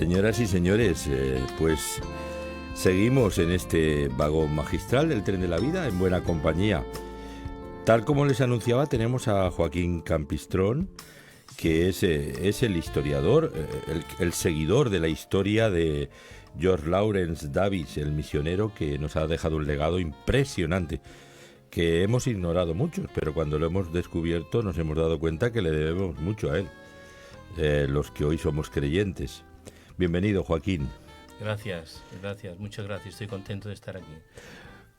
Señoras y señores, pues seguimos en este vagón magistral del tren de la vida en buena compañía. Tal como les anunciaba, tenemos a Joaquín Campistrón, que es el historiador, el seguidor de la historia de George Lawrence Davis, el misionero que nos ha dejado un legado impresionante, que hemos ignorado muchos, pero cuando lo hemos descubierto nos hemos dado cuenta que le debemos mucho a él, los que hoy somos creyentes. Bienvenido, Joaquín. Gracias, muchas gracias, estoy contento de estar aquí.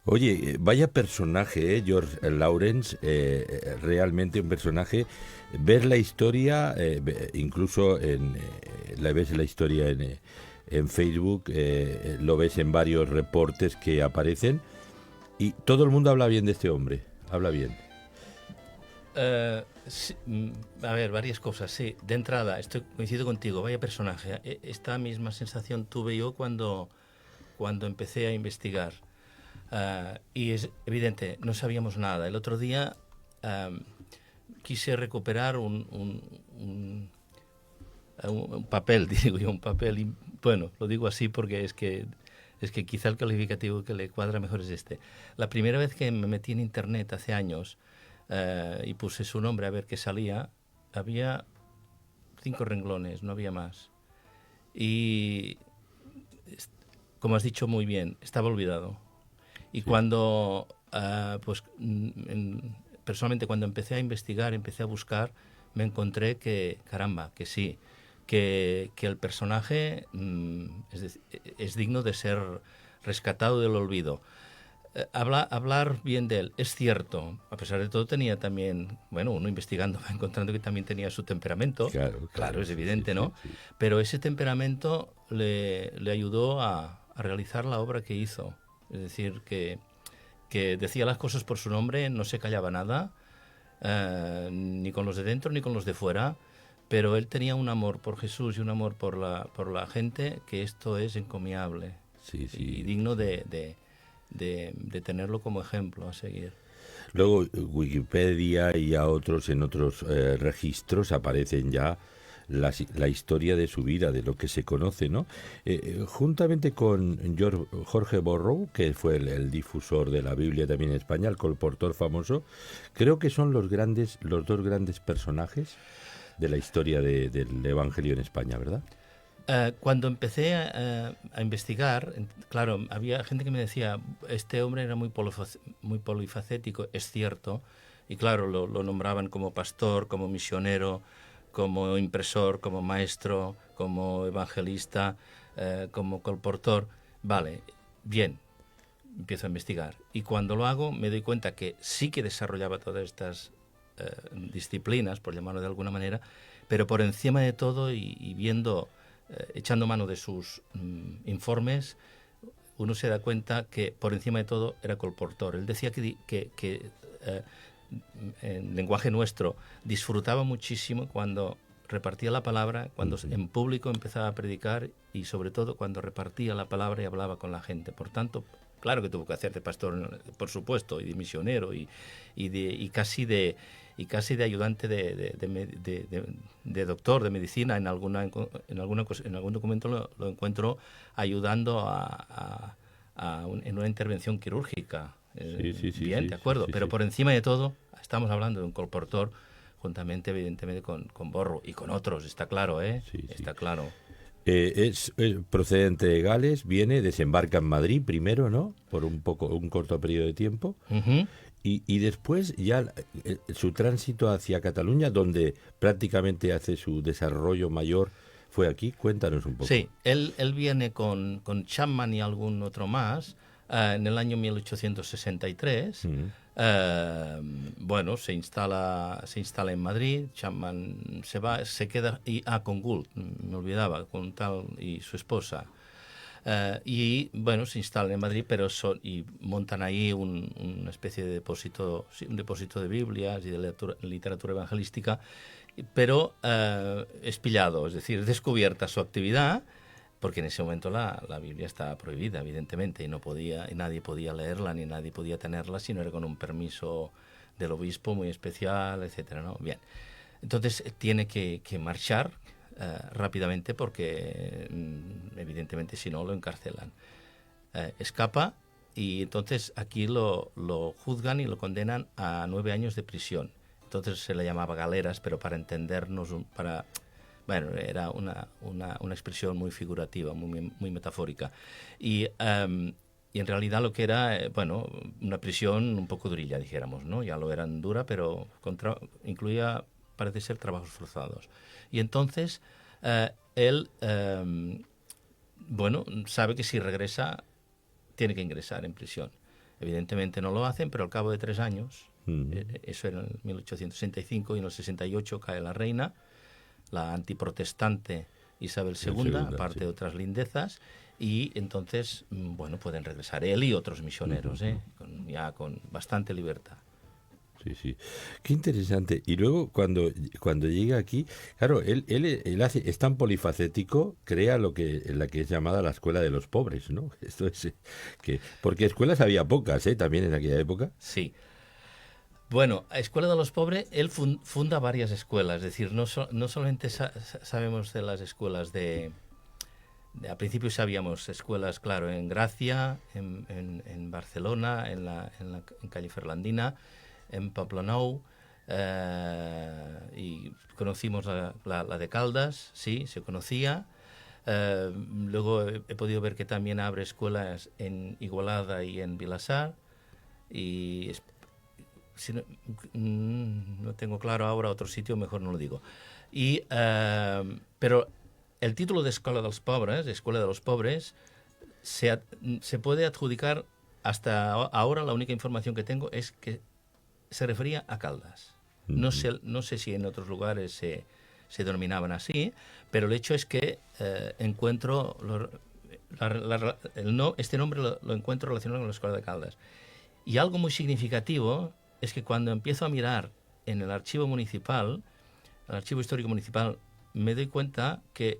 Oye, vaya personaje, George Lawrence, realmente un personaje. Ver la historia, incluso ves la historia en Facebook, lo ves en varios reportes que aparecen, y todo el mundo habla bien de este hombre, habla bien. Sí, a ver, varias cosas, sí. De entrada, coincido contigo, vaya personaje. Esta misma sensación tuve yo cuando empecé a investigar. Y es evidente, no sabíamos nada. El otro día quise recuperar un papel, digo yo, un papel. Y, bueno, lo digo así porque es que quizá el calificativo que le cuadra mejor es este. La primera vez que me metí en internet hace años y puse su nombre a ver qué salía, había 5 renglones, no había más. Y, como has dicho muy bien, estaba olvidado. Y sí. Cuando, personalmente, cuando empecé a investigar, empecé a buscar, me encontré que, caramba, que sí, que el personaje es digno de ser rescatado del olvido. Hablar bien de él, es cierto, a pesar de todo tenía también, bueno, uno investigando va encontrando que también tenía su temperamento, claro, es evidente, sí, ¿no? Sí. Pero ese temperamento le ayudó a realizar la obra que hizo. Es decir, que decía las cosas por su nombre, no se callaba nada, ni con los de dentro ni con los de fuera, pero él tenía un amor por Jesús y un amor por la gente, que esto es encomiable, sí. Y digno de tenerlo como ejemplo a seguir. Luego Wikipedia y a otros en otros registros aparecen ya la historia de su vida, de lo que se conoce, ¿no? Juntamente con Jorge Borrow, que fue el difusor de la Biblia también en España, el colportor famoso, creo que son los dos grandes personajes de la historia del Evangelio en España, ¿verdad? Cuando empecé a investigar, claro, había gente que me decía, este hombre era muy polifacético, es cierto, y claro, lo nombraban como pastor, como misionero, como impresor, como maestro, como evangelista, como colportor. Vale, bien, empiezo a investigar. Y cuando lo hago me doy cuenta que sí que desarrollaba todas estas disciplinas, por llamarlo de alguna manera, pero por encima de todo y viendo, echando mano de sus informes, uno se da cuenta que por encima de todo era colportor. Él decía que en lenguaje nuestro, disfrutaba muchísimo cuando repartía la palabra, cuando en público empezaba a predicar y sobre todo cuando repartía la palabra y hablaba con la gente. Por tanto, claro que tuvo que hacer de pastor, por supuesto, y de misionero y casi de ayudante de doctor de medicina. En algún documento lo encuentro ayudando en una intervención quirúrgica. Bien, de acuerdo, pero por encima de todo estamos hablando de un colportor, juntamente, evidentemente, con Borrow y con otros, está claro, está claro. Es procedente de Gales, desembarca en Madrid primero, ¿no? Por un corto periodo de tiempo, y después ya su tránsito hacia Cataluña, donde prácticamente hace su desarrollo mayor, fue aquí. Cuéntanos un poco. Sí, él viene con Chapman y algún otro más, en el año 1863. Bueno, se instala en Madrid. Chapman se queda con Gould, me olvidaba, con tal y su esposa. Y bueno, se instalan en Madrid, y montan ahí una especie de depósito, un depósito de Biblias y de literatura evangelística, pero es pillado, es decir, descubierta su actividad, porque en ese momento la Biblia estaba prohibida, evidentemente, y nadie podía leerla ni nadie podía tenerla si no era con un permiso del obispo muy especial, etcétera, ¿no? Bien, entonces tiene que marchar rápidamente porque evidentemente si no lo encarcelan. Escapa y entonces aquí lo juzgan y lo condenan a 9 años de prisión. Entonces se le llamaba galeras, pero para entendernos, bueno, era una expresión muy figurativa, muy metafórica. Y en realidad lo que era, bueno, una prisión un poco durilla, dijéramos, ¿no? Ya lo eran dura, pero incluía, parece ser, trabajos forzados. Y entonces él, bueno, sabe que si regresa tiene que ingresar en prisión. Evidentemente no lo hacen, pero al cabo de 3 años, eso era en 1865, y en el 68 cae la reina, la antiprotestante Isabel II, aparte de otras lindezas, y entonces, bueno, pueden regresar él y otros misioneros, ya con bastante libertad. Sí, sí. Qué interesante. Y luego cuando llega aquí, claro, él es tan polifacético, crea la que es llamada la escuela de los pobres, ¿no? Esto es porque escuelas había pocas, también en aquella época. Sí. Bueno, a Escuela de los Pobres, él funda varias escuelas, es decir, no solamente sabemos de las escuelas a principio sabíamos escuelas, claro, en Gracia, en Barcelona, en calle Ferlandina, en Pamplonou, y conocimos la de Caldas, sí, se conocía. Luego he podido ver que también abre escuelas en Igualada y en Vilassar, y si no tengo claro ahora otro sitio, mejor no lo digo. Pero el título de Escuela de los Pobres, se puede adjudicar, hasta ahora la única información que tengo es que se refería a Caldas. No sé si en otros lugares se denominaban así, pero el hecho es que encuentro este nombre lo encuentro relacionado con la Escuela de Caldas. Y algo muy significativo es que cuando empiezo a mirar en el archivo municipal, el archivo histórico municipal, me doy cuenta que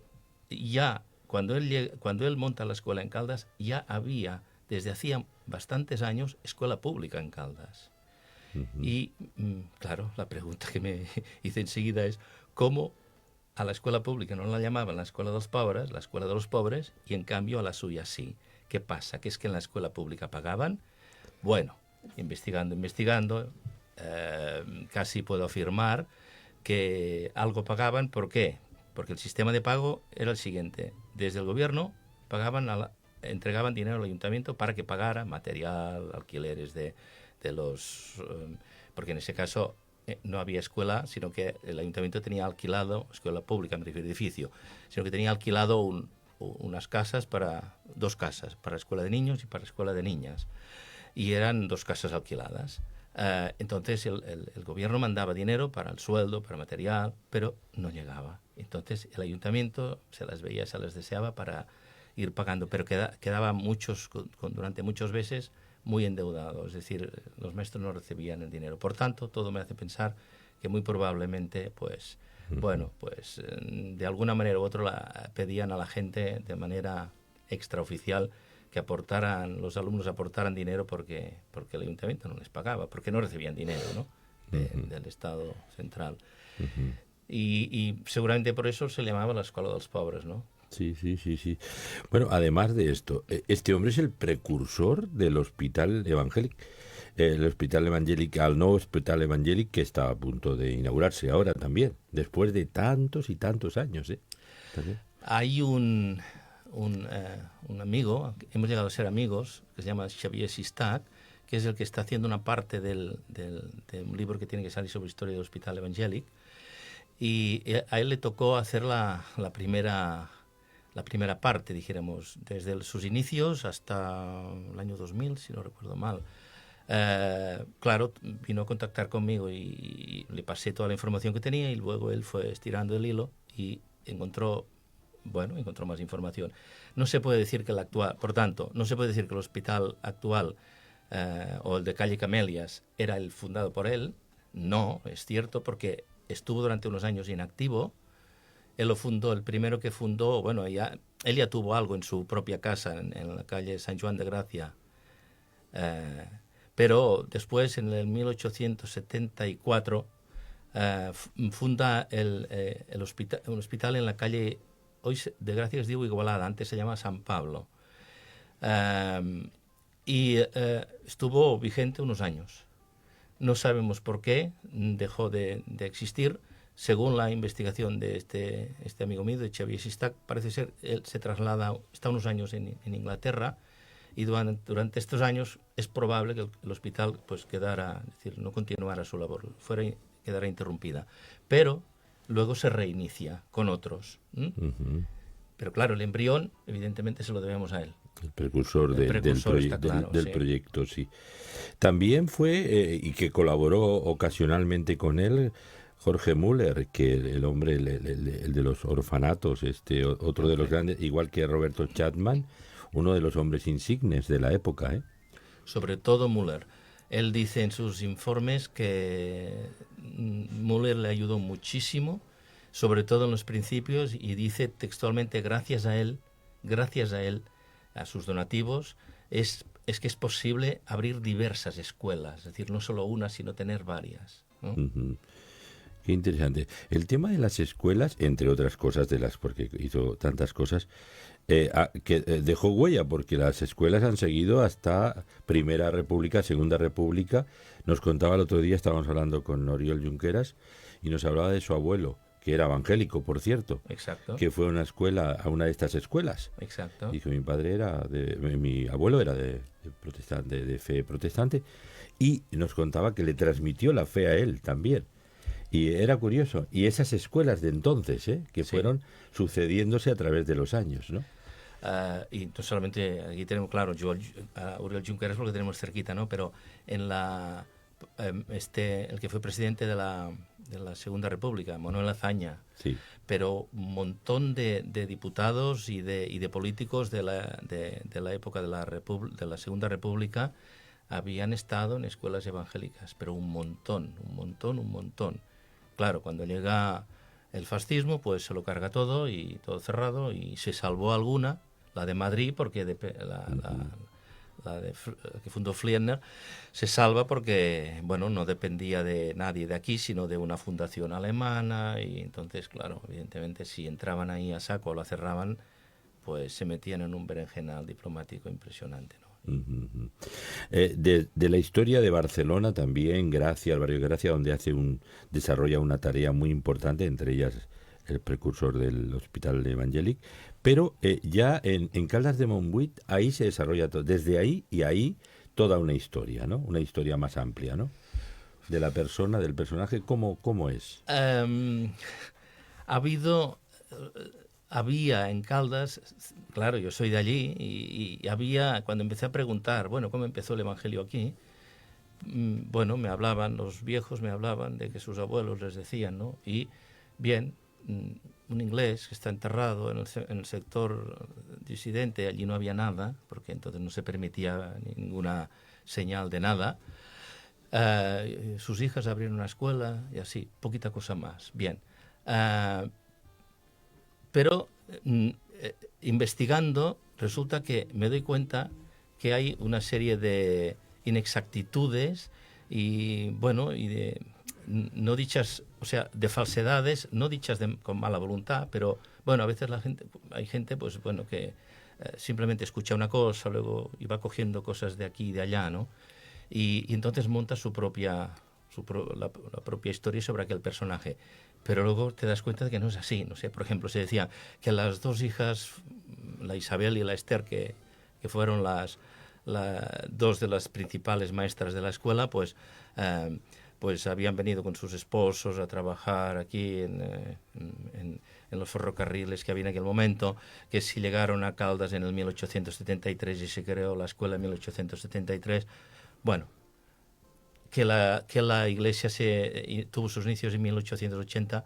ya cuando él monta la escuela en Caldas, ya había desde hacía bastantes años escuela pública en Caldas. Y claro, la pregunta que me hice enseguida es ¿cómo a la escuela pública no la llamaban la escuela de los pobres, y en cambio a la suya sí? ¿Qué pasa? ¿Que es que en la escuela pública pagaban? Bueno, investigando, casi puedo afirmar que algo pagaban. ¿Por qué? Porque el sistema de pago era el siguiente. Desde el gobierno entregaban dinero al ayuntamiento para que pagara material, alquileres de los... porque en ese caso no había escuela, sino que el ayuntamiento tenía alquilado, escuela pública, me refiero, edificio, sino que tenía alquilado dos casas, para la escuela de niños y para la escuela de niñas. Y eran 2 casas alquiladas. Entonces el gobierno mandaba dinero para el sueldo, para material, pero no llegaba. Entonces el ayuntamiento se las deseaba para ir pagando, pero quedaban durante muchos meses muy endeudados, es decir, los maestros no recibían el dinero. Por tanto, todo me hace pensar que muy probablemente, pues, bueno, pues de alguna manera u otra pedían a la gente de manera extraoficial que los alumnos aportaran dinero porque el ayuntamiento no les pagaba, porque no recibían dinero, ¿no? Del Estado central. Y seguramente por eso se llamaba la Escuela de los Pobres, ¿no? Sí. Bueno, además de esto, este hombre es el precursor del Hospital Evangélic, al nuevo Hospital Evangélic que está a punto de inaugurarse ahora también, después de tantos y tantos años, ¿También? Hay un amigo, hemos llegado a ser amigos, que se llama Xavier Sistac, que es el que está haciendo una parte de un libro que tiene que salir sobre historia del Hospital Evangélic, y a él le tocó hacer la primera parte, dijéramos, desde sus inicios hasta el año 2000, si no recuerdo mal. Claro, vino a contactar conmigo y le pasé toda la información que tenía, y luego él fue estirando el hilo y encontró más información. No se puede decir que por tanto, no se puede decir que el hospital actual o el de calle Camelias era el fundado por él. No, es cierto, porque estuvo durante unos años inactivo. Él lo fundó, el primero que fundó, bueno, él ya tuvo algo en su propia casa, en la calle San Juan de Gracia. Pero después, en el 1874, funda un hospital en la calle, hoy de gracia es digo Igualada, antes se llama San Pablo. Y estuvo vigente unos años. No sabemos por qué dejó de existir. Según la investigación de este amigo mío, de Xavier Sistac, parece ser él se traslada, está unos años en Inglaterra, y durante estos años es probable que el hospital pues quedara, es decir, no continuara su labor, quedara interrumpida. Pero luego se reinicia con otros. Pero claro, el embrión evidentemente se lo debemos a él. El precursor, del proyecto, sí. También fue, y que colaboró ocasionalmente con él, Jorge Müller, que el hombre, el de los orfanatos, otro de los grandes, igual que Roberto Chapman, uno de los hombres insignes de la época, ¿eh? Sobre todo Müller. Él dice en sus informes que Müller le ayudó muchísimo, sobre todo en los principios, y dice textualmente, gracias a él, a sus donativos, es que es posible abrir diversas escuelas, es decir, no solo una, sino tener varias, ¿no? Qué interesante. El tema de las escuelas, entre otras cosas porque hizo tantas cosas, que dejó huella, porque las escuelas han seguido hasta Primera República, Segunda República. Nos contaba el otro día, estábamos hablando con Oriol Junqueras, y nos hablaba de su abuelo, que era evangélico, por cierto. Exacto. Que fue a una de estas escuelas. Exacto. Dijo, mi abuelo era de fe protestante, y nos contaba que le transmitió la fe a él también. Y era curioso. Y esas escuelas de entonces, que sí, fueron sucediéndose a través de los años, ¿no? Y no solamente aquí tenemos, claro, Oriol Junqueras porque tenemos cerquita, ¿no? Pero en el que fue presidente de la Segunda República, Manuel Azaña, sí, pero un montón de diputados y de políticos de la época de la Segunda República habían estado en escuelas evangélicas, pero un montón. Claro, cuando llega el fascismo, pues se lo carga todo y todo cerrado, y se salvó alguna, la de Madrid, porque la que fundó Fliedner, se salva porque, bueno, no dependía de nadie de aquí, sino de una fundación alemana, y entonces, claro, evidentemente, si entraban ahí a saco o la cerraban, pues se metían en un berenjenal diplomático impresionante, ¿no? De la historia de Barcelona también, Gracia, el barrio de Gracia, donde desarrolla una tarea muy importante, entre ellas el precursor del Hospital Evangélic, pero ya en Caldas de Montbui, ahí se desarrolla todo, desde ahí y ahí toda una historia, ¿no? Una historia más amplia, ¿no? De la persona, del personaje, ¿cómo es? Había en Caldas, claro, yo soy de allí, y había, cuando empecé a preguntar, bueno, ¿cómo empezó el Evangelio aquí? Bueno, los viejos me hablaban de que sus abuelos les decían, ¿no? Y bien, un inglés que está enterrado en el sector disidente, allí no había nada, porque entonces no se permitía ninguna señal de nada. Sus hijas abrieron una escuela y así, poquita cosa más. Bien. Pero investigando resulta que me doy cuenta que hay una serie de inexactitudes y de no dichas, o sea, de falsedades, no dichas con mala voluntad, pero bueno, a veces hay gente pues bueno que simplemente escucha una cosa, luego y va cogiendo cosas de aquí y de allá, ¿no? Y entonces monta la propia historia sobre aquel personaje. Pero luego te das cuenta de que no es así. No sé, por ejemplo, se decía que las dos hijas, la Isabel y la Esther, que fueron dos de las principales maestras de la escuela, pues habían venido con sus esposos a trabajar aquí en los ferrocarriles que había en aquel momento, que si llegaron a Caldas en el 1873 y se creó la escuela en 1873, bueno, que la iglesia tuvo sus inicios en 1880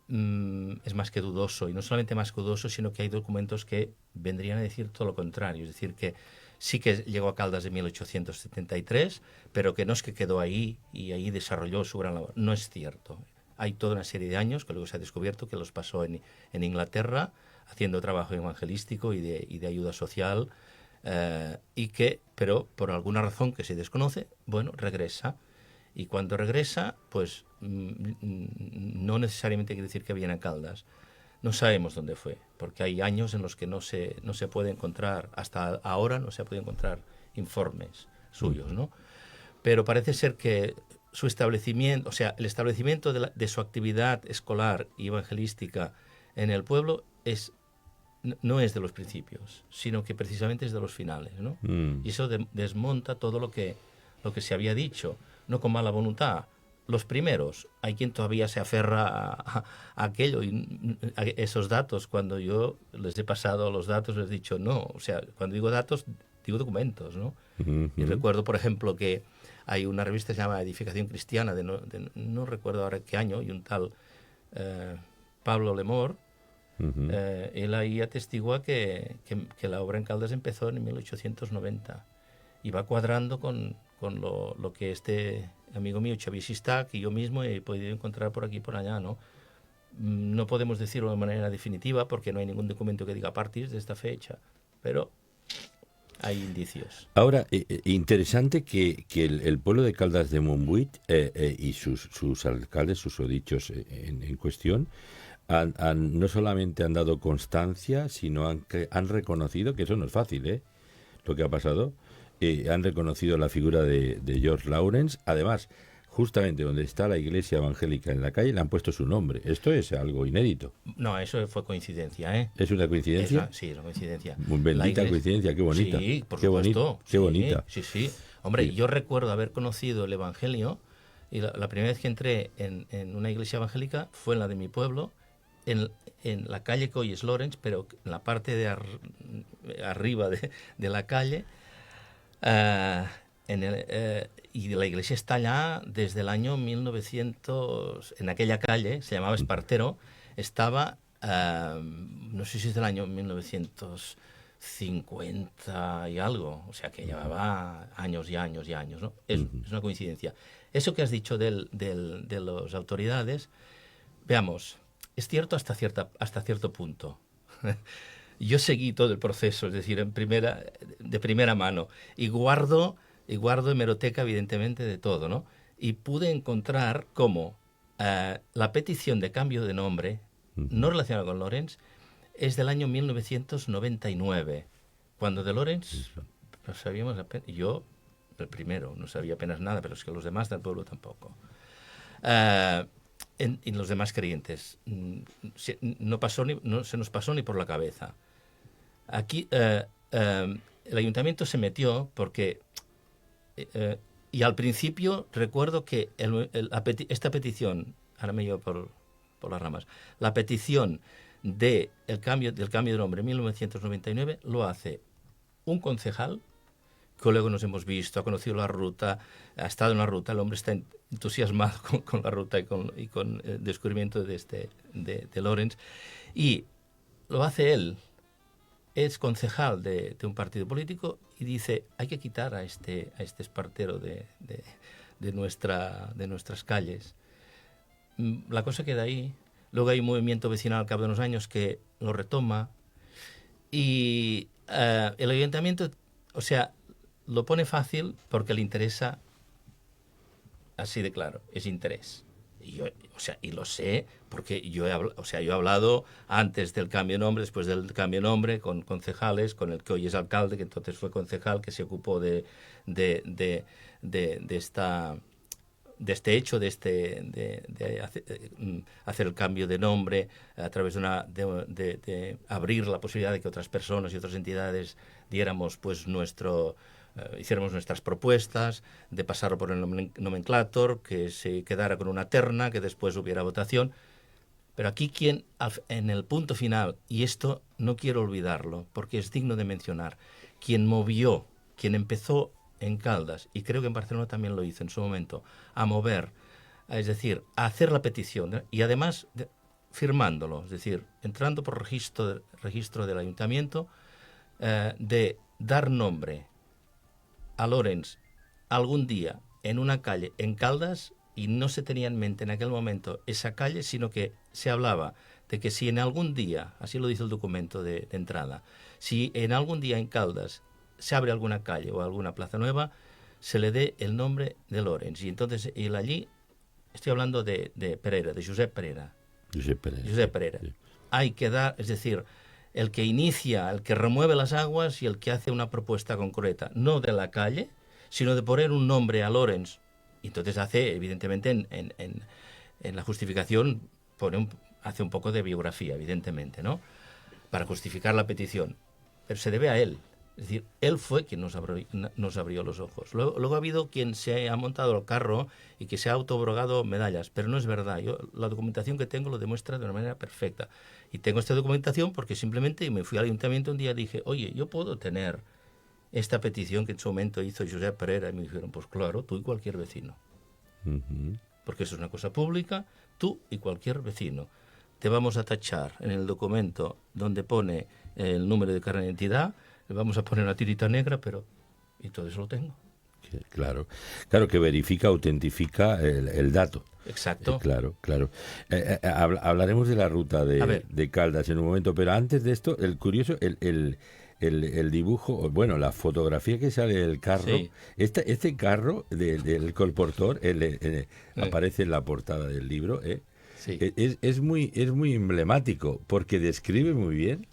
es más que dudoso, y no solamente más que dudoso, sino que hay documentos que vendrían a decir todo lo contrario, es decir, que sí que llegó a Caldas en 1873, pero que no es que quedó ahí y ahí desarrolló su gran labor. No es cierto. Hay toda una serie de años que luego se ha descubierto que los pasó en Inglaterra haciendo trabajo evangelístico y de ayuda social, pero por alguna razón que se desconoce, bueno, regresa. Y cuando regresa, pues no necesariamente quiere decir que viene a Caldas. No sabemos dónde fue, porque hay años en los que no se puede encontrar, hasta ahora no se ha podido encontrar informes suyos, ¿no? Pero parece ser que su establecimiento, o sea, el establecimiento de su actividad escolar y evangelística en el pueblo no es de los principios, sino que precisamente es de los finales, ¿no? Y eso desmonta todo lo que se había dicho, no con mala voluntad. Los primeros, hay quien todavía se aferra a aquello y a esos datos. Cuando yo les he pasado los datos, les he dicho no. O sea, cuando digo datos, digo documentos, ¿no? Y recuerdo, por ejemplo, que hay una revista que se llama Edificación Cristiana, no recuerdo ahora qué año, y un tal Pablo Lemor, él ahí atestigua que la obra en Caldas empezó en 1890 y va cuadrando con lo que este amigo mío, Xavier Sistac, y yo mismo he podido encontrar por aquí y por allá, ¿no? No podemos decirlo de manera definitiva porque no hay ningún documento que diga a partir de esta fecha, pero hay indicios. Ahora, interesante que el pueblo de Caldas de Montbuit y sus alcaldes, sus dichos en cuestión, no solamente han dado constancia, sino han reconocido, que eso no es fácil, lo que ha pasado, han reconocido la figura de George Lawrence. Además, justamente donde está la iglesia evangélica en la calle, le han puesto su nombre. Esto es algo inédito. No, eso fue coincidencia, ¿eh? ¿Es una coincidencia? Sí, es una coincidencia. Muy bendita coincidencia, qué bonita. Sí, por qué supuesto. Qué bonita. Sí. Hombre, yo recuerdo haber conocido el Evangelio y la primera vez que entré en una iglesia evangélica fue en la de mi pueblo, en la calle que hoy es Lawrence, pero en la parte de arriba de la calle. Y la iglesia está allá desde el año 1900, en aquella calle, se llamaba Espartero, estaba, no sé si es del año 1950 y algo, o sea que llevaba años y años y años, ¿no? Es una coincidencia. Eso que has dicho de las autoridades, veamos, es cierto hasta cierto punto. Yo seguí todo el proceso, es decir, de primera mano, y guardo hemeroteca, evidentemente, de todo, ¿no? Y pude encontrar cómo la petición de cambio de nombre, no relacionada con Lawrence, es del año 1999, cuando de Lawrence no sabíamos apenas, yo, el primero, no sabía apenas nada, pero es que los demás del pueblo tampoco. Y los demás creyentes, no se nos pasó ni por la cabeza. Aquí el ayuntamiento se metió porque, y al principio recuerdo que esta petición, ahora me llevo por las ramas, la petición del cambio de nombre en 1999 lo hace un concejal, que luego nos hemos visto, ha conocido la ruta, ha estado en la ruta, el hombre está entusiasmado con la ruta y con el descubrimiento de Lawrence, y lo hace él. Es concejal de un partido político y dice, hay que quitar a este espartero de nuestras calles. La cosa queda ahí. Luego hay un movimiento vecinal al cabo de unos años que lo retoma y el ayuntamiento, o sea, lo pone fácil porque le interesa, así de claro, es interés. Y lo sé porque yo he hablado antes del cambio de nombre, después del cambio de nombre, con concejales, con el que hoy es alcalde, que entonces fue concejal, que se ocupó de este hecho, de hacer el cambio de nombre a través de abrir la posibilidad de que otras personas y otras entidades diéramos pues hiciéramos nuestras propuestas, de pasarlo por el nomenclator, que se quedara con una terna, que después hubiera votación. Pero aquí en el punto final, y esto no quiero olvidarlo, porque es digno de mencionar, quien empezó en Caldas, y creo que en Barcelona también lo hizo en su momento, a mover, es decir, a hacer la petición, y además firmándolo, es decir, entrando por registro del ayuntamiento, de dar nombre a Lawrence algún día en una calle en Caldas, y no se tenía en mente en aquel momento esa calle, sino que se hablaba de que si en algún día, así lo dice el documento de entrada, si en algún día en Caldas se abre alguna calle o alguna plaza nueva, se le dé el nombre de Lorenz. Y entonces él allí, estoy hablando de Pereira, de Josep Pereira. Josep Pereira. Sí. Hay que dar, es decir, el que inicia, el que remueve las aguas y el que hace una propuesta concreta, no de la calle, sino de poner un nombre a Lorenz. Y entonces hace, evidentemente, en la justificación, hace un poco de biografía, evidentemente, ¿no? Para justificar la petición. Pero se debe a él. Es decir, él fue quien nos abrió los ojos. Luego ha habido quien se ha montado al carro y que se ha autobrogado medallas, pero no es verdad. La documentación que tengo lo demuestra de una manera perfecta. Y tengo esta documentación porque simplemente me fui al ayuntamiento un día y dije, oye, yo puedo tener esta petición que en su momento hizo Josep Pereira. Y me dijeron, pues claro, tú y cualquier vecino. Uh-huh. Porque eso es una cosa pública, tú y cualquier vecino. Te vamos a tachar en el documento donde pone el número de carnet de identidad, le vamos a poner una tirita negra, pero... Y todo eso lo tengo. Claro, que verifica, autentifica el dato. Exacto. Claro. Hablaremos de la ruta de Caldas en un momento, pero antes de esto, el curioso, el dibujo, bueno, la fotografía que sale del carro, Sí. Este carro del colportor, aparece en la portada del libro, Sí. es muy emblemático, porque describe muy bien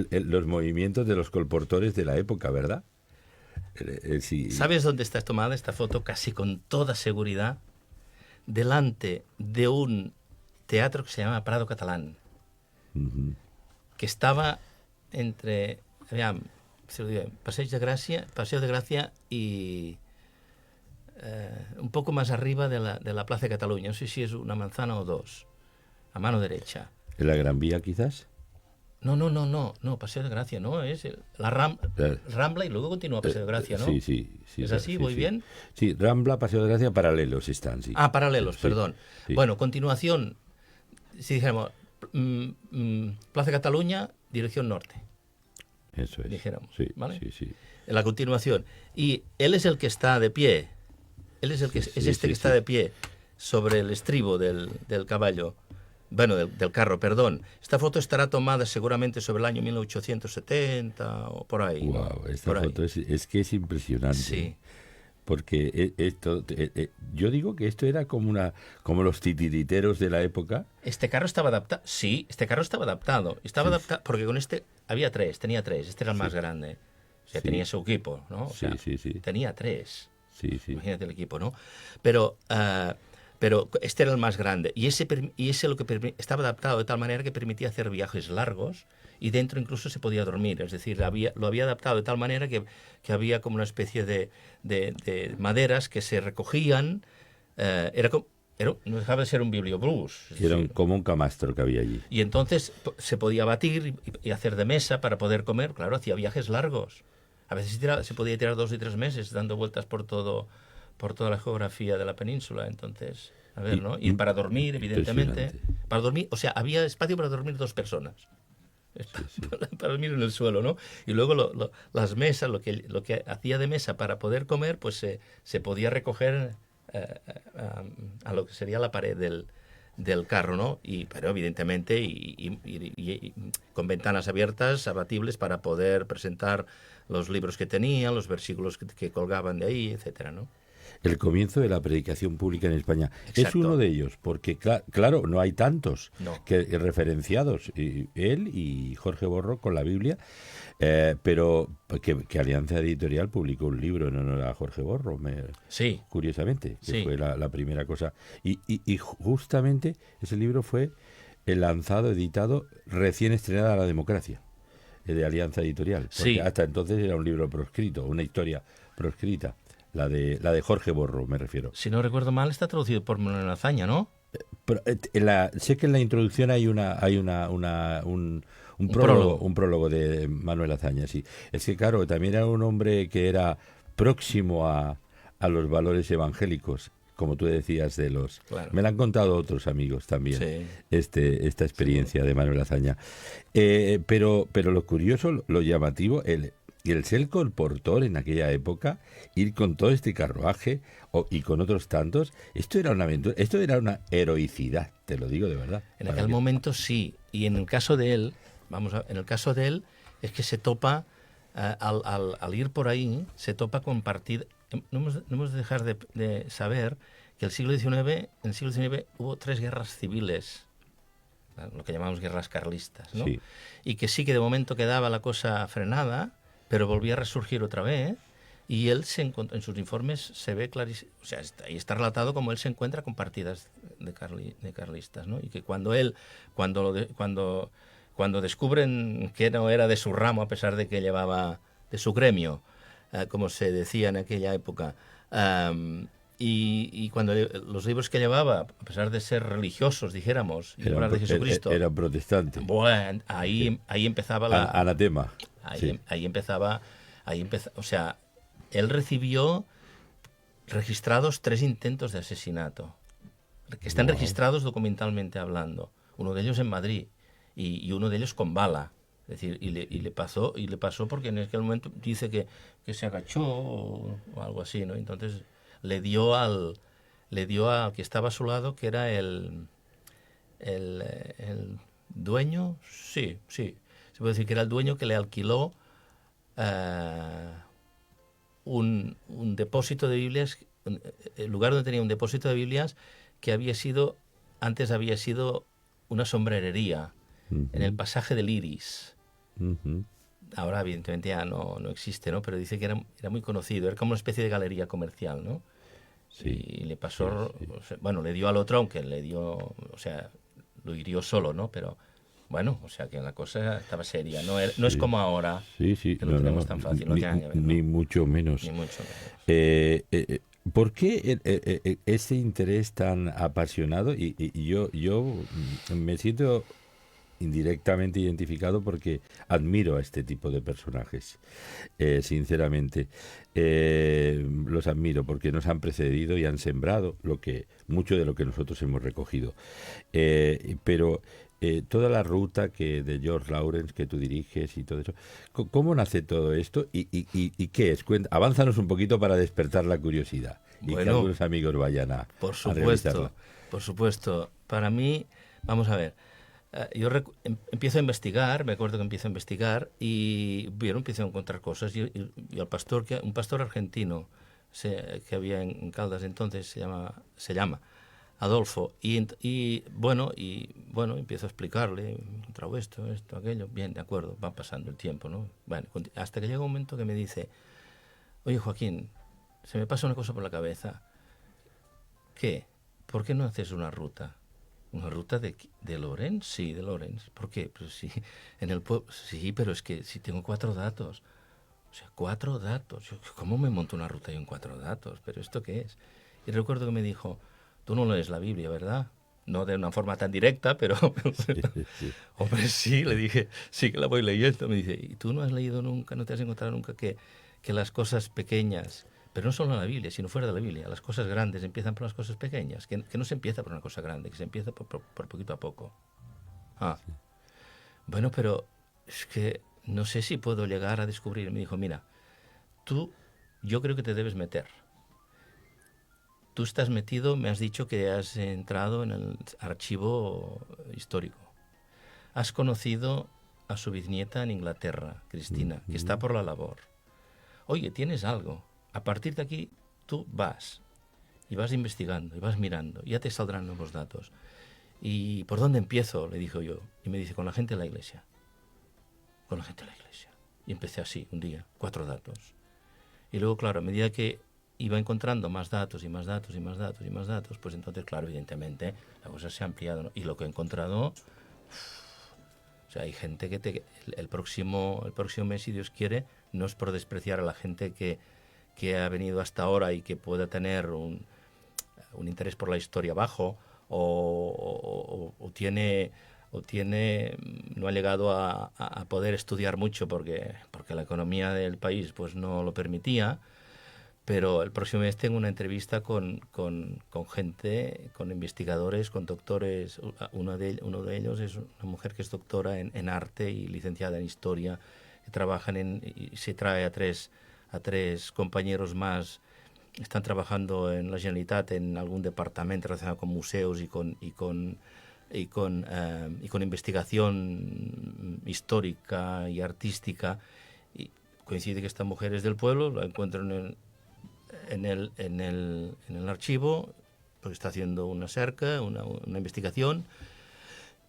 los movimientos de los colportores de la época, ¿verdad? Sí. ¿Sabes dónde está tomada esta foto? Casi con toda seguridad, delante de un teatro que se llama Prado Catalán, Uh-huh. que estaba entre, Paseo de Gracia y un poco más arriba de la Plaza de Cataluña. No sé si es una manzana o dos, a mano derecha. ¿En la Gran Vía, quizás? No, Paseo de Gracia, no, es la Rambla y luego continúa Paseo de Gracia, ¿no? Sí. ¿Es así? ¿Voy bien? Sí, Rambla, Paseo de Gracia, paralelos están, sí. Ah, paralelos, Sí, perdón. sí. Bueno, continuación, si dijéramos, Plaza Cataluña, dirección norte, Eso es. dijéramos, Sí, ¿vale? sí. En la continuación. Y él es el que está de pie, él es el que Sí, que está de pie sobre el estribo del caballo. Bueno, del carro, perdón. Esta foto estará tomada seguramente sobre el año 1870 o por ahí. Wow, ¿no? esta Por ahí. foto es que es impresionante. Sí. Porque yo digo que esto era como los titiriteros de la época. Este carro estaba adaptado. Sí, este carro estaba adaptado. Estaba adaptado porque con este tenía tres. Este era el más grande. O sea, Sí. tenía su equipo, ¿no? O sea, Sí. tenía tres. Sí. Imagínate el equipo, ¿no? Pero este era el más grande. Y ese lo que estaba adaptado de tal manera que permitía hacer viajes largos y dentro incluso se podía dormir. Es decir, lo había adaptado de tal manera que había como una especie de maderas que se recogían. No dejaba de ser un bibliobús. Era como un camastro que había allí. Y entonces se podía batir y hacer de mesa para poder comer. Claro, hacía viajes largos. A veces se podía tirar 2 y 3 meses dando vueltas por toda la geografía de la península. Entonces, a ver, ¿no? Y para dormir, evidentemente. Impresionante. Para dormir, o sea, había espacio para dormir 2 personas. Para dormir en el suelo, ¿no? Y luego las mesas, lo que hacía de mesa para poder comer, pues se podía recoger a lo que sería la pared del carro, ¿no? Pero evidentemente y con ventanas abiertas, abatibles, para poder presentar los libros que tenía, los versículos que colgaban de ahí, etcétera, ¿no? El comienzo de la predicación pública en España. Exacto. Es uno de ellos, porque claro, no hay tantos No. referenciados. Él y Jorge Borro con la Biblia, pero que Alianza Editorial publicó un libro en honor a Jorge Borro, Sí. curiosamente, que Sí. fue la primera cosa. Y justamente ese libro fue editado, recién estrenada La Democracia, de Alianza Editorial. Porque Sí. hasta entonces era un libro proscrito, una historia proscrita. La de Jorge Borro, me refiero. Si no recuerdo mal, está traducido por Manuel Azaña, ¿no? Pero, sé que en la introducción hay un prólogo de Manuel Azaña, sí. Es que, claro, también era un hombre que era próximo a los valores evangélicos, como tú decías, Claro. Me la han contado otros amigos también, Sí. esta experiencia de Manuel Azaña. Pero lo curioso, lo llamativo, el ser colportor en aquella época, ir con todo este carruaje y con otros tantos, esto era una aventura, esto era una heroicidad, te lo digo de verdad. En aquel momento sí, y en el caso de él, es que se topa, al ir por ahí, se topa con no hemos de dejar de saber que en el siglo XIX hubo 3 guerras civiles, lo que llamamos guerras carlistas, ¿no? Sí. Y que sí que de momento quedaba la cosa frenada, pero volvía a resurgir otra vez, y él en sus informes se ve clarísimo, o sea, ahí está relatado como él se encuentra con partidas de carlistas, ¿no? Y que cuando descubren que no era de su ramo, a pesar de que llevaba de su gremio, como se decía en aquella época, y cuando los libros que llevaba, a pesar de ser religiosos, dijéramos, y hablar de Jesucristo, era protestante. Bueno, ahí empezaba la... Anatema. Sí. Ahí empezaba, o sea, él recibió registrados 3 intentos de asesinato, que están registrados documentalmente hablando. Uno de ellos en Madrid y uno de ellos con bala. Es decir, y le pasó porque en aquel momento dice que se agachó o algo así, ¿no? Entonces le dio al que estaba a su lado, que era el dueño, sí, se puede decir que era el dueño que le alquiló un depósito de Biblias, el lugar donde tenía un depósito de Biblias que antes había sido una sombrerería, en el pasaje del Iris. Ahora evidentemente ya no existe, ¿no? Pero dice que era muy conocido, era como una especie de galería comercial, ¿no? Sí. Y le pasó, Sí. o sea, bueno, le dio al otro, aunque o sea, lo hirió solo, ¿no? Pero bueno, o sea que la cosa estaba seria, no es como ahora, que lo tenemos tan fácil, no tiene que ver, ¿no? Ni mucho menos. Ni mucho menos. ¿Por qué ese interés tan apasionado? Y yo me siento indirectamente identificado porque admiro a este tipo de personajes, sinceramente. Los admiro porque nos han precedido y han sembrado mucho de lo que nosotros hemos recogido. Pero toda la ruta de George Lawrence que tú diriges y todo eso, ¿cómo nace todo esto y qué es? Avánzanos un poquito para despertar la curiosidad y que algunos amigos vayan a revisarla. Por supuesto. Para mí, vamos a ver, yo empiezo a investigar, me acuerdo que empiezo a investigar y empiezo a encontrar cosas y el pastor, un pastor argentino que había en Caldas entonces, se llama Adolfo, y bueno, empiezo a explicarle, he encontrado esto, aquello, bien, de acuerdo, va pasando el tiempo, ¿no? Bueno, hasta que llega un momento que me dice, oye Joaquín, se me pasa una cosa por la cabeza, ¿qué? ¿Por qué no haces una ruta? ¿Una ruta de Lawrence? Sí, de Lawrence. ¿Por qué? Pues sí, en el pueblo, sí, pero es que si tengo 4 datos, o sea, 4 datos, ¿cómo me monto una ruta yo en 4 datos? ¿Pero esto qué es? Y recuerdo que me dijo, tú no lees la Biblia, ¿verdad? No de una forma tan directa, pero... Sí. Hombre, sí, le dije, sí que la voy leyendo. Me dice, ¿y tú no has leído nunca, no te has encontrado nunca que las cosas pequeñas, pero no solo en la Biblia, sino fuera de la Biblia, las cosas grandes empiezan por las cosas pequeñas, que no se empieza por una cosa grande, que se empieza por poquito a poco? Sí. Bueno, pero es que no sé si puedo llegar a descubrir. Me dijo, mira, yo creo que te debes meter. Tú estás metido, me has dicho que has entrado en el archivo histórico. Has conocido a su bisnieta en Inglaterra, Cristina, que está por la labor. Oye, tienes algo. A partir de aquí, tú vas y vas investigando y vas mirando. Ya te saldrán nuevos datos. ¿Y por dónde empiezo? Le dije yo. Y me dice, con la gente de la iglesia. Con la gente de la iglesia. Y empecé así, un día, 4 datos. Y luego, claro, a medida que iba encontrando más datos y más datos y más datos y más datos, pues entonces, claro, evidentemente, la cosa se ha ampliado, ¿no? Y lo que he encontrado... O sea, hay gente que el próximo mes, si Dios quiere, no es por despreciar a la gente que ha venido hasta ahora y que pueda tener un interés por la historia bajo o no ha llegado a poder estudiar mucho porque la economía del país pues no lo permitía. Pero el próximo mes tengo una entrevista con gente, con investigadores, con doctores. Uno de ellos es una mujer que es doctora en arte y licenciada en historia, que trabajan y se trae a tres compañeros más. Están trabajando en la Generalitat en algún departamento relacionado con museos y con investigación histórica y artística. Y coincide que esta mujer es del pueblo, la encuentro en el archivo, pues está haciendo una cerca, una investigación.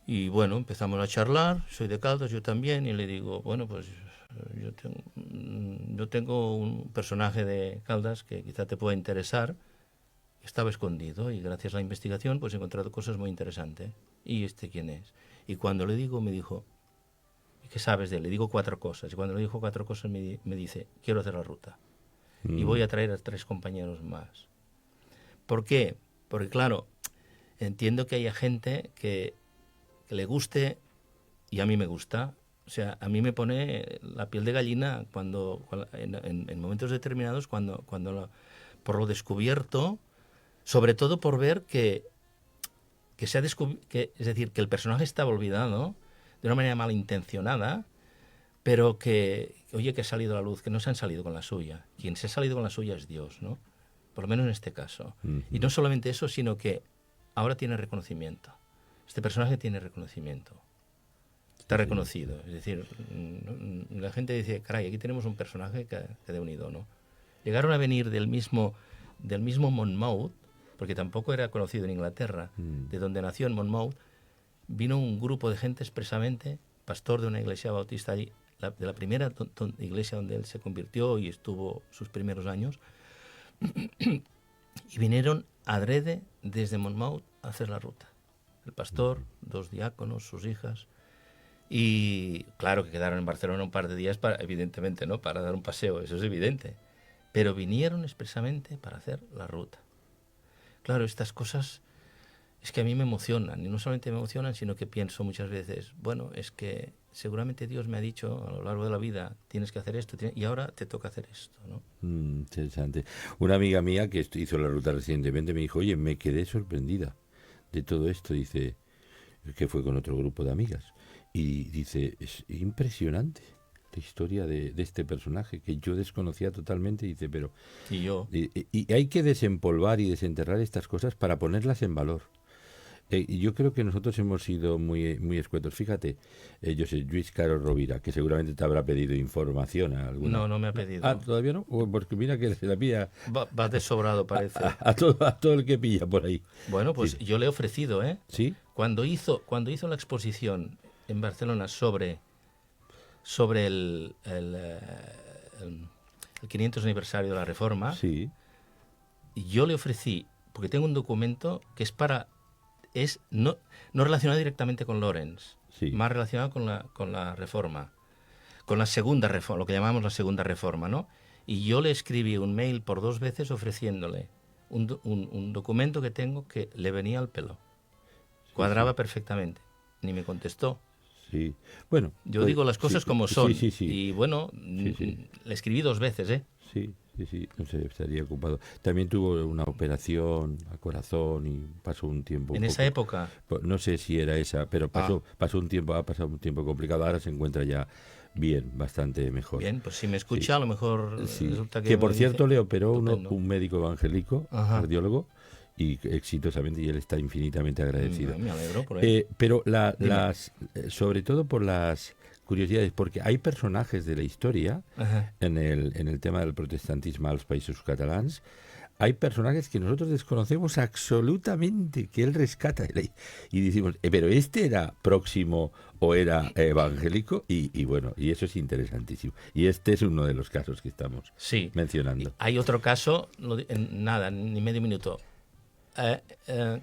Y bueno, empezamos a charlar, soy de Caldas, yo también, y le digo, bueno, pues yo tengo un personaje de Caldas que quizá te pueda interesar. Estaba escondido y gracias a la investigación pues he encontrado cosas muy interesantes. ¿Y este quién es? Y cuando le digo, me dijo, ¿y qué sabes de él? Le digo 4 cosas. Y cuando le dijo 4 cosas me dice, quiero hacer la ruta. Y voy a traer a 3 compañeros más. ¿Por qué? Porque claro, entiendo que haya gente que le guste y a mí me gusta. O sea, a mí me pone la piel de gallina en momentos determinados por lo descubierto, sobre todo por ver que se ha descubierto, es decir, que el personaje estaba olvidado de una manera malintencionada, pero que ha salido a la luz, que no se han salido con la suya. Quien se ha salido con la suya es Dios, ¿no? Por lo menos en este caso. Y no solamente eso, sino que ahora tiene reconocimiento. Este personaje tiene reconocimiento. Está reconocido. Es decir, la gente dice, caray, aquí tenemos un personaje que de unido, ¿no? Llegaron a venir del mismo Monmouth, porque tampoco era conocido en Inglaterra, de donde nació en Monmouth, vino un grupo de gente expresamente, pastor de una iglesia bautista allí, de la primera iglesia donde él se convirtió y estuvo sus primeros años, y vinieron adrede desde Monmouth a hacer la ruta. El pastor, 2 diáconos, sus hijas, y claro que quedaron en Barcelona un par de días, evidentemente, ¿no? Para dar un paseo, eso es evidente, pero vinieron expresamente para hacer la ruta. Claro, estas cosas es que a mí me emocionan, y no solamente me emocionan, sino que pienso muchas veces, bueno, es que seguramente Dios me ha dicho a lo largo de la vida, tienes que hacer esto, y ahora te toca hacer esto, ¿no? Interesante. Una amiga mía que hizo la ruta recientemente me dijo, oye, me quedé sorprendida de todo esto, dice, que fue con otro grupo de amigas, y dice, es impresionante la historia de este personaje que yo desconocía totalmente, dice, pero... Y yo. Y hay que desempolvar y desenterrar estas cosas para ponerlas en valor. Y yo creo que nosotros hemos sido muy, muy escuetos. Fíjate, yo sé, Luis Caro Rovira, que seguramente te habrá pedido información a alguna. No me ha pedido. Ah, ¿todavía no? Porque mira que se la pilla... Va de sobrado, parece. A todo el que pilla por ahí. Bueno, pues Sí. yo le he ofrecido, ¿eh? ¿Sí? Cuando hizo la exposición en Barcelona sobre el 500 aniversario de la Reforma, Sí. yo le ofrecí, porque tengo un documento que es no relacionado directamente con Lorenz, Sí. más relacionado con la Reforma, con la segunda Reforma, lo que llamamos la segunda Reforma, ¿no? Y yo le escribí un mail por 2 veces ofreciéndole un documento que tengo que le venía al pelo. Cuadraba perfectamente. Ni me contestó. Sí. Bueno, Yo pues, digo las cosas sí, como son. Sí. Y bueno, Sí. le escribí 2 veces, ¿eh? Sí, no sé, estaría ocupado. También tuvo una operación a corazón y pasó un tiempo... En esa época. No sé si era esa, pero pasó ha pasado un tiempo complicado. Ahora se encuentra ya bien, bastante mejor. Bien, pues si me escucha, Sí. a lo mejor Sí. resulta Que por me cierto dice, le operó estupendo. un médico evangélico, Ajá. cardiólogo, y exitosamente, y él está infinitamente agradecido. Me alegro por él. Pero Dime. sobre todo por las curiosidades, porque hay personajes de la historia Ajá. en el tema del protestantismo a los países catalans, hay personajes que nosotros desconocemos absolutamente, que él rescata y decimos, pero este era próximo o era evangélico, y bueno, y eso es interesantísimo. Y este es uno de los casos que estamos Sí. mencionando. Hay otro caso, nada, ni medio minuto.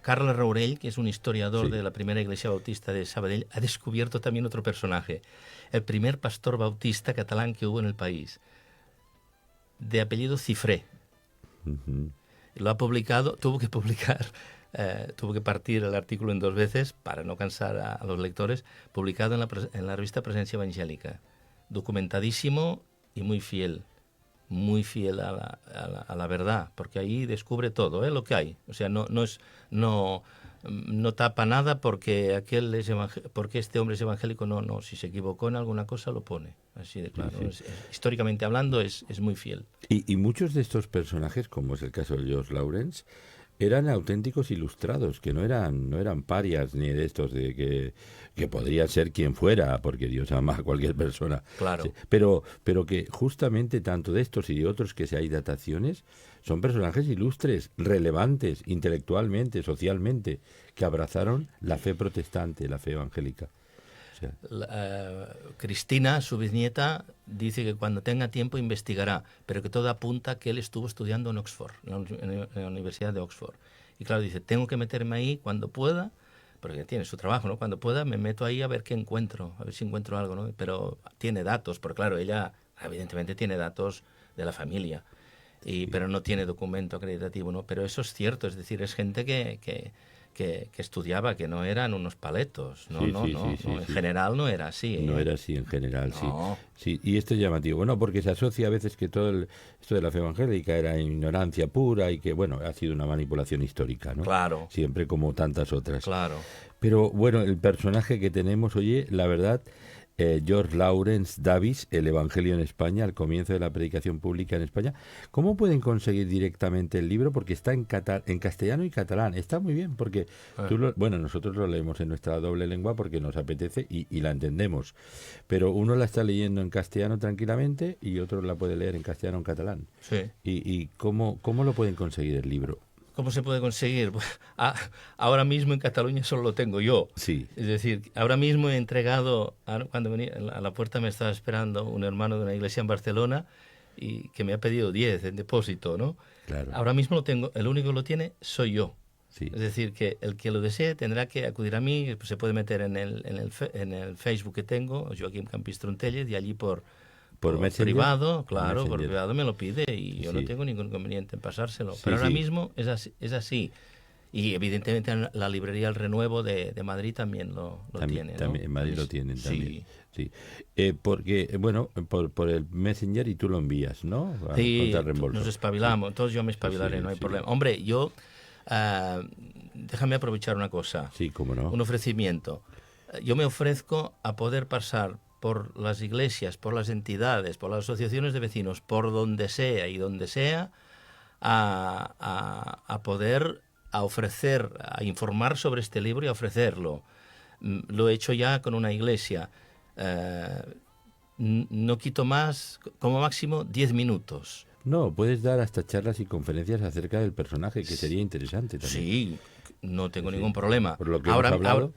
Carles Raurell, que es un historiador Sí. de la primera iglesia bautista de Sabadell, ha descubierto también otro personaje, el primer pastor bautista catalán que hubo en el país, de apellido Cifré. Ujú. Lo ha publicado, tuvo que partir el artículo en 2 veces para no cansar a los lectores, publicado en la revista Presencia Evangélica. Documentadísimo y muy fiel a la verdad, porque ahí descubre todo, lo que hay. O sea, no tapa nada porque porque este hombre es evangélico, no, si se equivocó en alguna cosa lo pone, así de claro. Sí. Históricamente hablando es muy fiel. Y muchos de estos personajes, como es el caso de George Lawrence, eran auténticos ilustrados, que no eran parias ni de estos de que podría ser quien fuera, porque Dios ama a cualquier persona. Claro. Sí, pero que justamente tanto de estos y de otros que hay dataciones, son personajes ilustres, relevantes intelectualmente, socialmente, que abrazaron la fe protestante, la fe evangélica. O sea, Cristina, su bisnieta, dice que cuando tenga tiempo investigará, pero que todo apunta que él estuvo estudiando en Oxford, en la Universidad de Oxford. Y claro, dice, tengo que meterme ahí cuando pueda, porque tiene su trabajo, ¿no? Cuando pueda me meto ahí a ver qué encuentro, a ver si encuentro algo, ¿no? Pero tiene datos, porque claro, ella evidentemente tiene datos de la familia, pero no tiene documento acreditativo, ¿no? Pero eso es cierto, es decir, es gente que estudiaba, que no eran unos paletos, no, sí, no, sí, no, sí, no, sí, en sí. general no era así, No ¿eh? era así en general, sí. No. Sí, y esto es llamativo. Bueno, porque se asocia a veces que esto de la fe evangélica era ignorancia pura y que, bueno, ha sido una manipulación histórica, ¿no? Claro, Siempre como tantas otras. claro. Pero bueno, el personaje que tenemos, oye, la verdad, George Lawrence Davis, El Evangelio en España, al comienzo de la predicación pública en España. ¿Cómo pueden conseguir directamente el libro? Porque está en castellano y catalán. Está muy bien, porque bueno, nosotros lo leemos en nuestra doble lengua porque nos apetece y la entendemos. Pero uno la está leyendo en castellano tranquilamente y otro la puede leer en castellano o en catalán. Sí. ¿Y cómo lo pueden conseguir el libro? ¿Cómo se puede conseguir? Ahora mismo en Cataluña solo lo tengo yo. Sí. Es decir, ahora mismo he entregado, cuando venía a la puerta me estaba esperando un hermano de una iglesia en Barcelona y que me ha pedido 10 en depósito, ¿no? Claro. Ahora mismo lo tengo, el único que lo tiene soy yo. Sí. Es decir, que el que lo desee tendrá que acudir a mí, pues se puede meter en el Facebook que tengo, Joaquín Campistrón Tellez, y allí por Messenger, privado, claro, por Messenger. privado me lo pide y yo no Sí. tengo ningún inconveniente en pasárselo. Sí, Pero ahora sí. mismo es así. Y evidentemente la librería El Renuevo de Madrid también lo tiene, ¿no? También, en Madrid lo tienen Sí. también. Sí. Porque, bueno, por el Messenger y tú lo envías, ¿no? Sí, Contra reembolso. nos espabilamos, entonces yo me espabilaré, Sí, no hay sí. problema. Hombre, yo, déjame aprovechar una cosa, Sí, cómo no. un ofrecimiento. Yo me ofrezco a poder pasar por las iglesias, por las entidades, por las asociaciones de vecinos, por donde sea y donde sea, a poder ofrecer, a informar sobre este libro y a ofrecerlo. Lo he hecho ya con una iglesia. No quito más, como máximo, 10 minutos. No, puedes dar hasta charlas y conferencias acerca del personaje, que sería interesante también. Sí, no tengo Sí. ningún problema. Por lo que hemos hablado.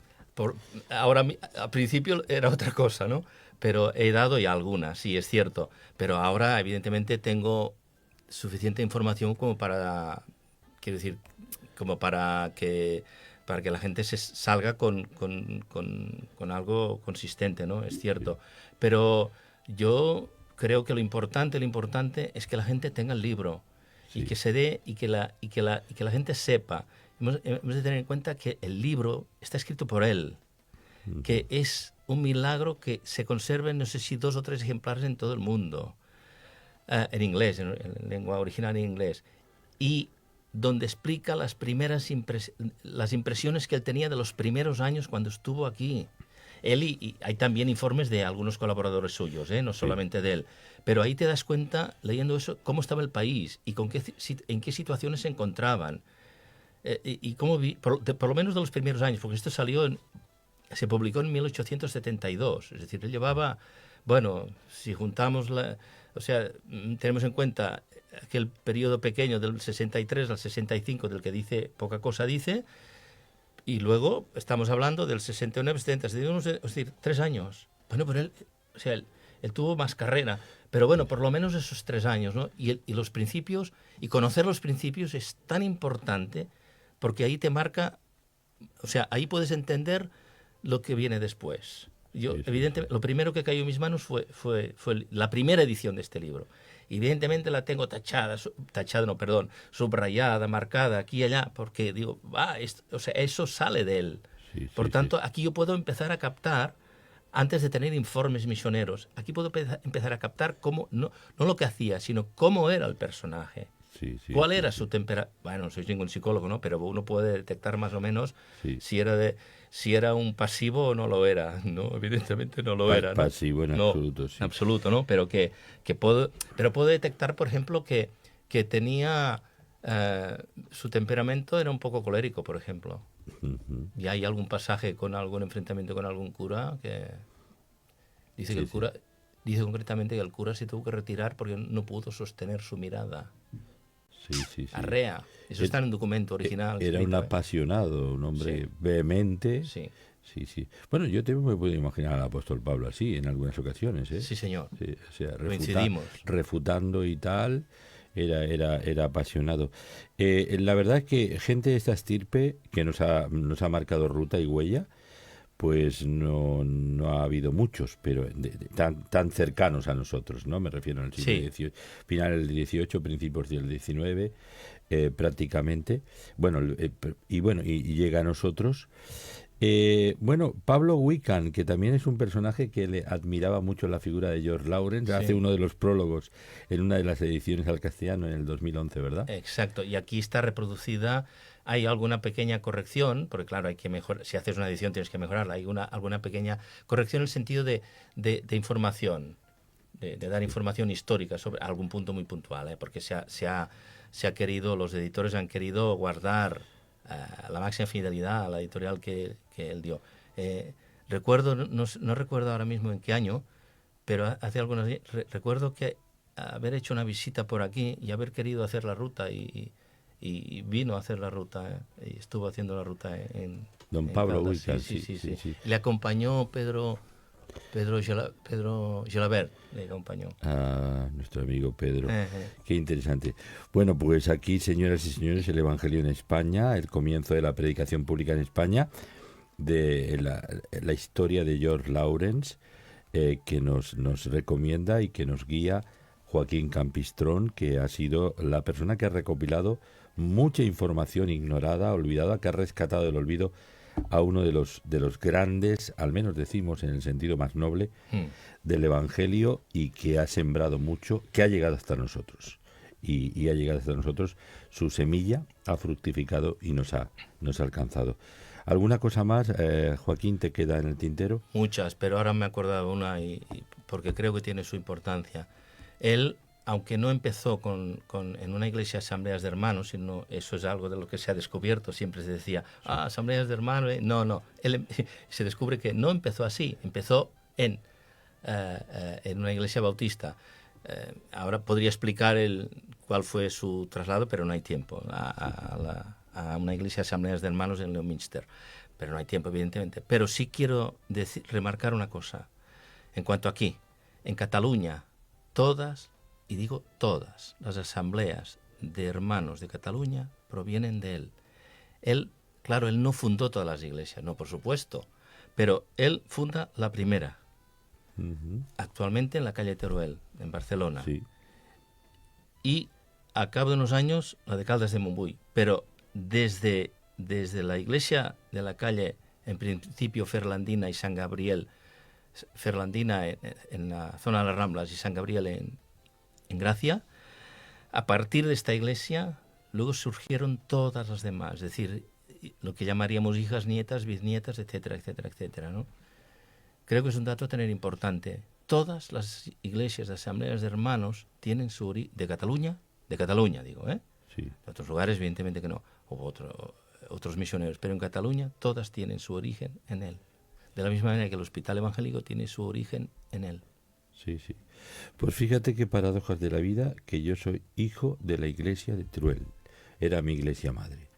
Ahora, al principio era otra cosa, ¿no? Pero he dado ya algunas, sí, es cierto. Pero ahora, evidentemente, tengo suficiente información como para, quiero decir, como para que la gente se salga con algo consistente, ¿no? Es cierto. Pero yo creo que lo importante es que la gente tenga el libro y Sí. que se dé y que la gente sepa. Hemos de tener en cuenta que el libro está escrito por él, que es un milagro que se conserven, no sé si 2 o 3 ejemplares en todo el mundo, en inglés, en lengua original en inglés, y donde explica las impresiones que él tenía de los primeros años cuando estuvo aquí. Él y hay también informes de algunos colaboradores suyos, no solamente de él. Pero ahí te das cuenta, leyendo eso, cómo estaba el país y en qué situaciones se encontraban. Y cómo por lo menos de los primeros años, porque esto se publicó en 1872, es decir, él llevaba, bueno, si juntamos tenemos en cuenta aquel periodo pequeño del 63 al 65 del que dice poca cosa dice, y luego estamos hablando del 69, 70, es decir, 3 años. Bueno, pero él tuvo más carrera, pero bueno, por lo menos esos 3 años, ¿no? Y los principios, y conocer los principios es tan importante, porque ahí te marca, ahí puedes entender lo que viene después. Yo, evidentemente, lo primero que cayó en mis manos fue la primera edición de este libro. Evidentemente la tengo subrayada, marcada aquí y allá, porque digo, eso sale de él. Sí, Por sí, tanto, aquí yo puedo empezar a captar, antes de tener informes misioneros, aquí puedo empezar a captar cómo, no lo que hacía, sino cómo era el personaje. Sí, sí, ¿Cuál sí, era sí. su temperatura? Bueno, no soy ningún psicólogo, ¿no? Pero uno puede detectar más o menos Sí. si era un pasivo o no lo era, ¿no? Evidentemente no lo era, ¿no? Pasivo en No, absoluto, sí. en absoluto, ¿no? Pero puedo detectar, por ejemplo, que tenía Su temperamento era un poco colérico, por ejemplo. Ujú. Y hay algún pasaje con algún enfrentamiento con algún cura que dice que el cura, dice concretamente que el cura se tuvo que retirar porque no pudo sostener su mirada. Sí, sí, sí. Arrea. Eso está en un documento original. Era un escrito, apasionado, un hombre Sí. vehemente. Sí, Sí, sí. Bueno, yo también me puedo imaginar al apóstol Pablo así en algunas ocasiones, ¿eh? sí, señor. Sí, o sea, Coincidimos. refutando y tal, era apasionado. La verdad es que gente de esta estirpe que nos ha marcado ruta y huella, pues no ha habido muchos, pero tan cercanos a nosotros, ¿no? Me refiero al siglo Sí. XVIII, final del XVIII, principios del XIX, prácticamente. Bueno, y llega a nosotros. Bueno, Pablo Wickham, que también es un personaje que le admiraba mucho la figura de George Lawrence, Sí. hace uno de los prólogos en una de las ediciones al castellano en el 2011, ¿verdad? Exacto. Y aquí está reproducida. Hay alguna pequeña corrección, porque claro, hay que mejorar. Si haces una edición tienes que mejorarla. Hay alguna pequeña corrección en el sentido de información, de dar información histórica sobre algún punto muy puntual, ¿eh? Porque se ha querido, los editores han querido guardar la máxima fidelidad a la editorial que él dio. Recuerdo, no recuerdo ahora mismo en qué año, pero hace algunos días, recuerdo que haber hecho una visita por aquí y haber querido hacer la ruta y vino a hacer la ruta, y estuvo haciendo la ruta Don en Pablo Caldas. Wickham, Sí. Le acompañó Pedro Gelabert, le acompañó. A nuestro amigo Pedro. Ejé. Qué interesante. Bueno, pues aquí, señoras y señores, el Evangelio en España, el comienzo de la predicación pública en España, de la historia de George Lawrence, que nos recomienda y que nos guía Joaquín Campistrón, que ha sido la persona que ha recopilado mucha información ignorada, olvidada, que ha rescatado del olvido a uno de los grandes, al menos decimos en el sentido más noble, del Evangelio, y que ha sembrado mucho, que ha llegado hasta nosotros. Y ha llegado hasta nosotros, su semilla ha fructificado y nos ha alcanzado. ¿Alguna cosa más, Joaquín, te queda en el tintero? Muchas, pero ahora me he acordado una porque creo que tiene su importancia. Él, aunque no empezó en una iglesia asambleas de hermanos, sino eso es algo de lo que se ha descubierto, siempre se decía, asambleas de hermanos, no, él se descubre que no empezó así, empezó en una iglesia bautista. Ahora podría explicar cuál fue su traslado, pero no hay tiempo, a una iglesia asambleas de hermanos en Leominster, pero no hay tiempo, evidentemente. Pero sí quiero remarcar una cosa, en cuanto aquí, en Cataluña, todas, y digo todas, las asambleas de hermanos de Cataluña provienen de él. Él, claro, él no fundó todas las iglesias, no, por supuesto, pero él funda la primera, actualmente en la calle Teruel, en Barcelona. Sí. Y a cabo de unos años, la de Caldas de Montbui. Pero desde la iglesia de la calle, en principio Ferlandina y San Gabriel, Ferlandina en la zona de las Ramblas y San Gabriel en Gracia, a partir de esta iglesia luego surgieron todas las demás, es decir, lo que llamaríamos hijas, nietas, bisnietas, etcétera, etcétera, etcétera, ¿no? Creo que es un dato a tener importante. Todas las iglesias de asambleas de hermanos tienen su origen de Cataluña digo, ¿eh? Sí. De otros lugares evidentemente que no, o otros misioneros, pero en Cataluña todas tienen su origen en él. De la misma manera que el Hospital Evangélico tiene su origen en él. Sí, sí. Pues fíjate qué paradojas de la vida, que yo soy hijo de la iglesia de Teruel. Era mi iglesia madre,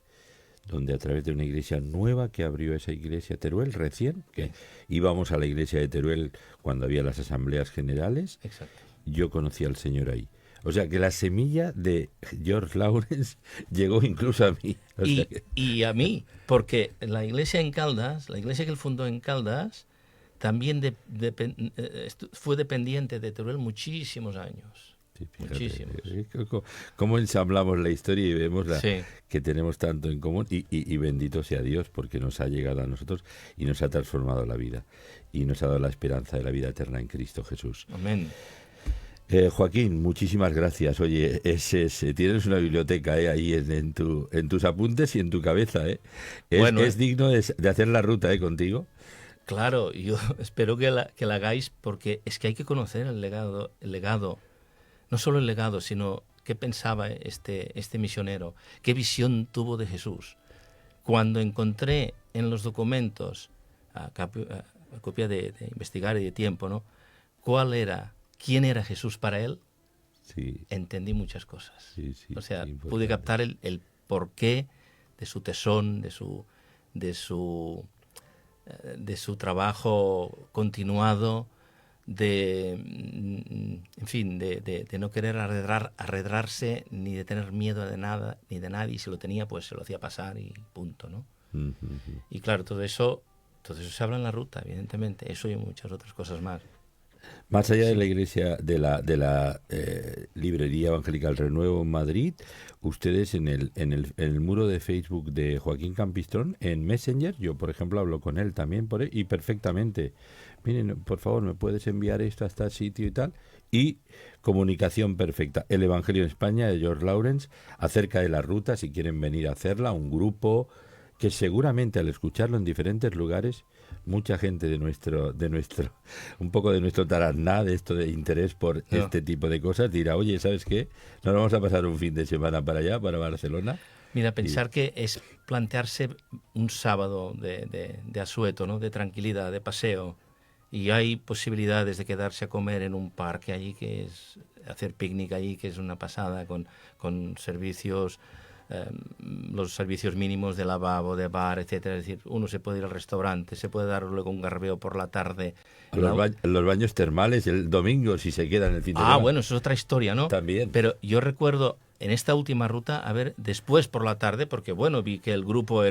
donde a través de una iglesia nueva que abrió esa iglesia Teruel recién, que íbamos a la iglesia de Teruel cuando había las asambleas generales, Exacto. yo conocí al Señor ahí. O sea que la semilla de George Lawrence llegó incluso a mí. Y a mí, porque la iglesia en Caldas, la iglesia que él fundó en Caldas, también fue dependiente de Teruel muchísimos años. Sí, fíjate, Muchísimos. cómo ensamblamos la historia y vemos Sí. que tenemos tanto en común, y bendito sea Dios porque nos ha llegado a nosotros y nos ha transformado la vida y nos ha dado la esperanza de la vida eterna en Cristo Jesús. Amén. Joaquín, muchísimas gracias. Oye, tienes una biblioteca ahí en tus apuntes y en tu cabeza. Es digno de hacer la ruta contigo. Claro, yo espero que la hagáis, porque es que hay que conocer el legado, no solo el legado, sino qué pensaba este misionero, qué visión tuvo de Jesús. Cuando encontré en los documentos, a copia de investigar y de tiempo, ¿no?, quién era Jesús para él, Sí. entendí muchas cosas. Sí, sí, o sea, importante. pude captar el porqué de su tesón, de su trabajo continuado, en fin, de no querer arredrarse, ni de tener miedo de nada, ni de nadie, y si lo tenía, pues se lo hacía pasar y punto, ¿no? Y claro, todo eso se habla en la ruta, evidentemente, eso y muchas otras cosas más. Más allá de la iglesia, de la librería evangélica El Renuevo en Madrid, ustedes en el muro de Facebook de Joaquín Campistrón, en Messenger, yo por ejemplo hablo con él también y perfectamente. Miren, por favor, ¿me puedes enviar esto a este sitio y tal? Y comunicación perfecta. El Evangelio en España de George Lawrence, acerca de la ruta, si quieren venir a hacerla, un grupo que seguramente al escucharlo en diferentes lugares, mucha gente de nuestro un poco de nuestro tarasná, de esto de interés por este tipo de cosas, dirá, oye, ¿sabes qué? Nos vamos a pasar un fin de semana para allá, para Barcelona. Mira, pensar que es plantearse un sábado de asueto, ¿no?, de tranquilidad, de paseo, y hay posibilidades de quedarse a comer en un parque allí, que es hacer picnic allí, que es una pasada, con servicios, los servicios mínimos de lavabo, de bar, etcétera. Es decir, uno se puede ir al restaurante, se puede dar luego un garbeo por la tarde. Los baños termales el domingo, si se quedan el fin de semana. Bueno, eso es otra historia, ¿no? También. Pero yo recuerdo en esta última ruta, a ver, después por la tarde, porque bueno, vi que el grupo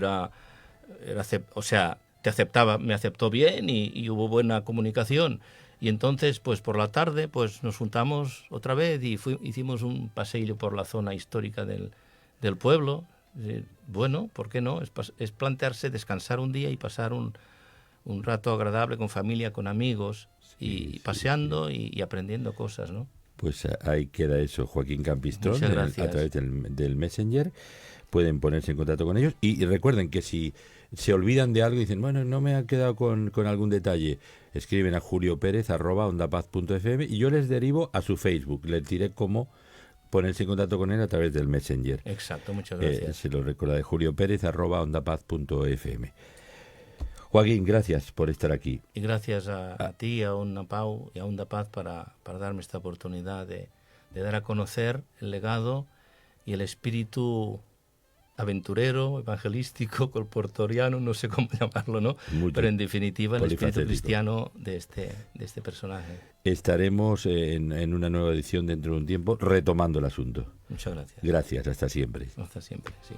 me aceptó bien y hubo buena comunicación. Y entonces, pues por la tarde, pues nos juntamos otra vez y hicimos un paseillo por la zona histórica del pueblo. Bueno, ¿por qué no? Es plantearse, descansar un día y pasar un rato agradable con familia, con amigos, y paseando y aprendiendo cosas, ¿no? Pues ahí queda eso, Joaquín Campistrón, a través del Messenger. Pueden ponerse en contacto con ellos y recuerden que si se olvidan de algo y dicen, bueno, no me ha quedado con algún detalle, escriben a juliopérez@ondapaz.fm y yo les derivo a su Facebook, les diré cómo ponerse en contacto con él a través del Messenger. Exacto, muchas gracias. Se lo recuerda de juliopérez@ondapaz.fm. Joaquín, gracias por estar aquí. Y gracias a ti, a Onda Pau y a Onda Paz para darme esta oportunidad de dar a conocer el legado y el espíritu aventurero, evangelístico, colportoriano, no sé cómo llamarlo, ¿no? Pero en definitiva el espíritu cristiano de este personaje. Estaremos en una nueva edición dentro de un tiempo retomando el asunto. Muchas gracias. Gracias, hasta siempre. Hasta siempre, sí.